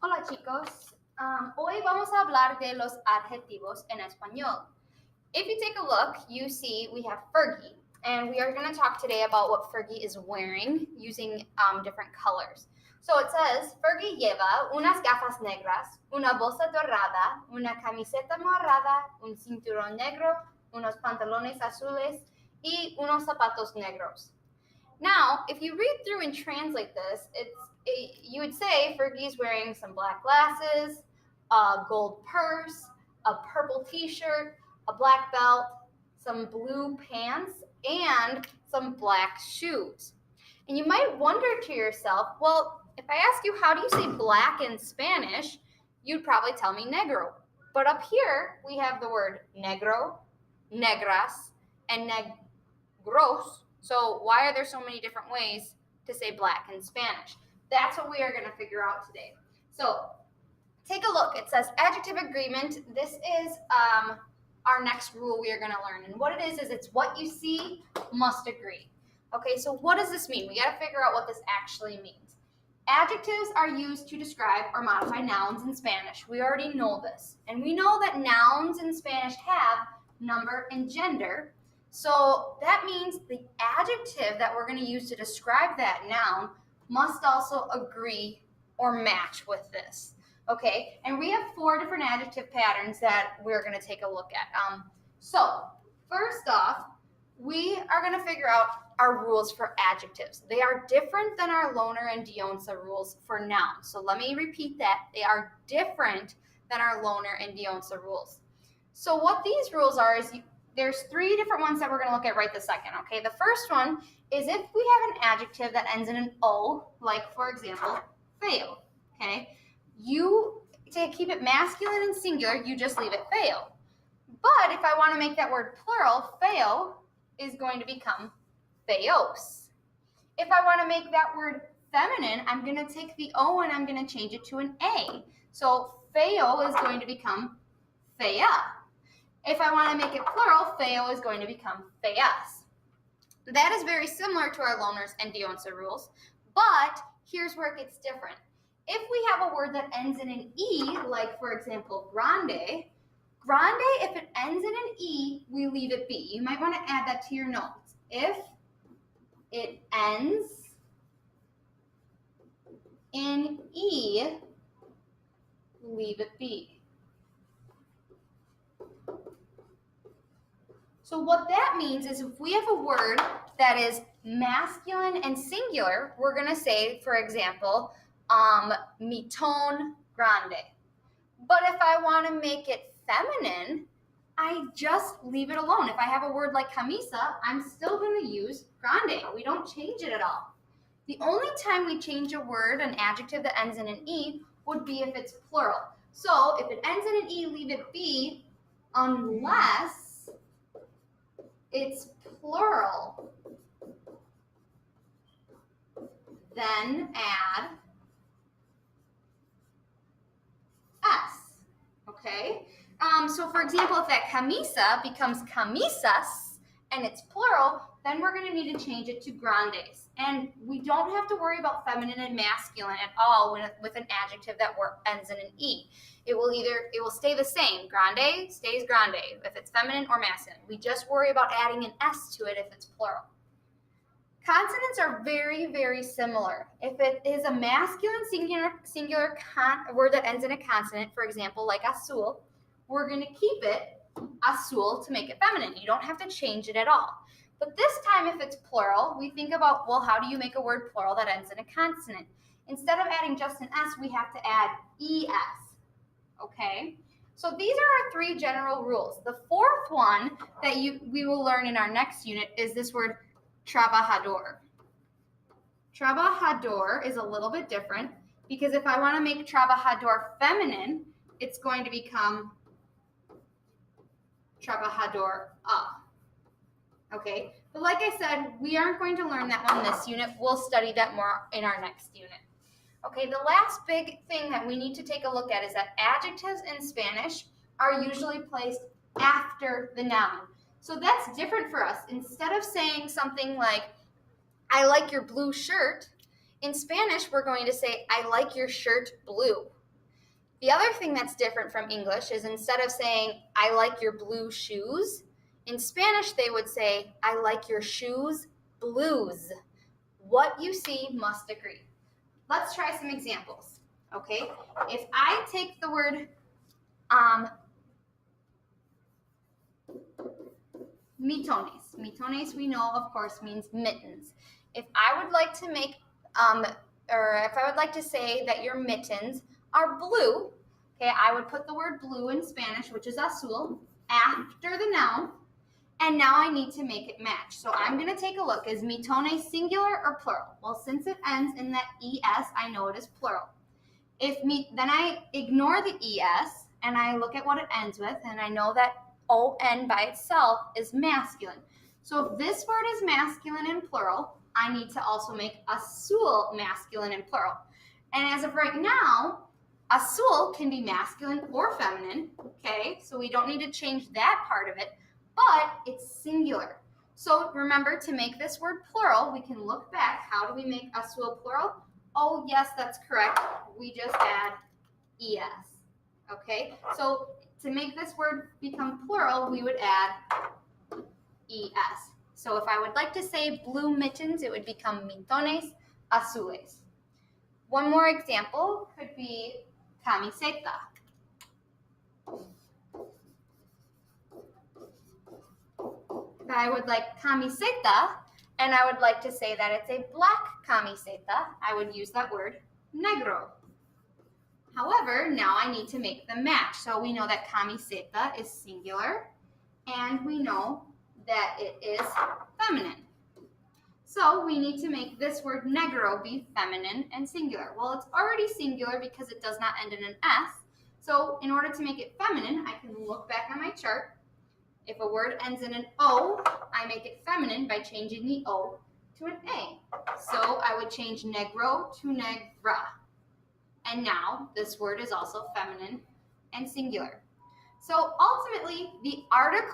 Hola chicos, hoy vamos a hablar de los adjetivos en español. If you take a look, you see we have Fergie, and we are going to talk today about what Fergie is wearing using different colors. So it says, Fergie lleva unas gafas negras, una bolsa dorada, una camiseta morada, un cinturón negro, unos pantalones azules y unos zapatos negros. Now, if you read through and translate this, you would say Fergie's wearing some black glasses, a gold purse, a purple t-shirt, a black belt, some blue pants, and some black shoes. And you might wonder to yourself, well, if I ask you how do you say black in Spanish, you'd probably tell me negro. But up here, we have the word negro, negras, and negros. So why are there so many different ways to say black in Spanish? That's what we are going to figure out today. So take a look. It says adjective agreement. This is our next rule we are going to learn. And what it is it's what you see must agree. Okay, so what does this mean? We got to figure out what this actually means. Adjectives are used to describe or modify nouns in Spanish. We already know this. And we know that nouns in Spanish have number and gender. So that means the adjective that we're going to use to describe that noun must also agree or match with this. Okay, and we have 4 different adjective patterns that we're going to take a look at. So first off, we are going to figure out our rules for adjectives. They are different than our loner and dionsa rules for nouns. So let me repeat that. They are different than our loner and dionsa rules. So what these rules are is there's 3 different ones that we're going to look at right this second. Okay, the first one is if we have an adjective that ends in an O, like for example, feo. Okay, to keep it masculine and singular, you just leave it feo. But if I want to make that word plural, feo is going to become feos. If I want to make that word feminine, I'm going to take the O and I'm going to change it to an A. So feo is going to become fea. If I want to make it plural, feo is going to become feas. That is very similar to our loners and dionsa rules, but here's where it gets different. If we have a word that ends in an E, like for example, grande, if it ends in an E, we leave it be. You might want to add that to your notes. If it ends in E, leave it be. So what that means is if we have a word that is masculine and singular, we're going to say, for example, mi ton grande. But if I want to make it feminine, I just leave it alone. If I have a word like camisa, I'm still going to use grande. We don't change it at all. The only time we change a word, an adjective that ends in an E, would be if it's plural. So if it ends in an E, leave it be, unless it's plural. Then add S. Okay? So for example, if that camisa becomes camisas and it's plural, then we're going to need to change it to grandes. And we don't have to worry about feminine and masculine at all with an adjective that ends in an E. It will stay the same. Grande stays grande if it's feminine or masculine. We just worry about adding an S to it if it's plural. Consonants are very, very similar. If it is a masculine singular word that ends in a consonant, for example, like azul, we're going to keep it azul to make it feminine. You don't have to change it at all. But this time, if it's plural, we think about, well, how do you make a word plural that ends in a consonant? Instead of adding just an S, we have to add ES. Okay? So these are our 3 general rules. The 4th one that we will learn in our next unit is this word trabajador. Trabajador is a little bit different because if I want to make trabajador feminine, it's going to become trabajadora. Okay, but like I said, we aren't going to learn that one this unit. We'll study that more in our next unit. Okay, the last big thing that we need to take a look at is that adjectives in Spanish are usually placed after the noun. So that's different for us. Instead of saying something like, I like your blue shirt, in Spanish, we're going to say, I like your shirt blue. The other thing that's different from English is instead of saying, I like your blue shoes, in Spanish they would say, I like your shoes blues. What you see must agree. Let's try some examples, okay? If I take the word mitones. Mitones, we know, of course, means mittens. If I would like to make, or if I would like to say that your mittens are blue, okay, I would put the word blue in Spanish, which is azul, after the noun, and now I need to make it match. So I'm going to take a look. Is mitones singular or plural? Well, since it ends in that es, I know it is plural. Then I ignore the es, and I look at what it ends with, and I know that on by itself is masculine. So if this word is masculine and plural, I need to also make azul masculine and plural. And as of right now, azul can be masculine or feminine, okay? So we don't need to change that part of it, but it's singular. So remember, to make this word plural, we can look back. How do we make azul plural? Oh, yes, that's correct. We just add es, okay? So to make this word become plural, we would add es. So if I would like to say blue mittens, it would become mitones azules. One more example could be camiseta. If I would like camiseta, and I would like to say that it's a black camiseta, I would use that word negro. However, now I need to make them match. So we know that camiseta is singular, and we know that it is feminine. So we need to make this word negro be feminine and singular. Well, it's already singular because it does not end in an S. So in order to make it feminine, I can look back on my chart. If a word ends in an O, I make it feminine by changing the O to an A. So I would change negro to negra. And now this word is also feminine and singular. So ultimately, the article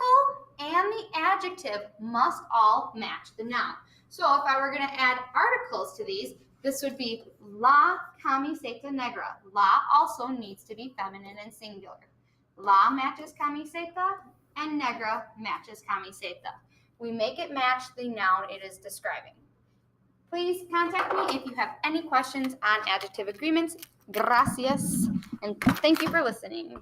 and the adjective must all match the noun. So if I were going to add articles to these, this would be la camiseta negra. La also needs to be feminine and singular. La matches camiseta and negra matches camiseta. We make it match the noun it is describing. Please contact me if you have any questions on adjective agreements. Gracias, and thank you for listening.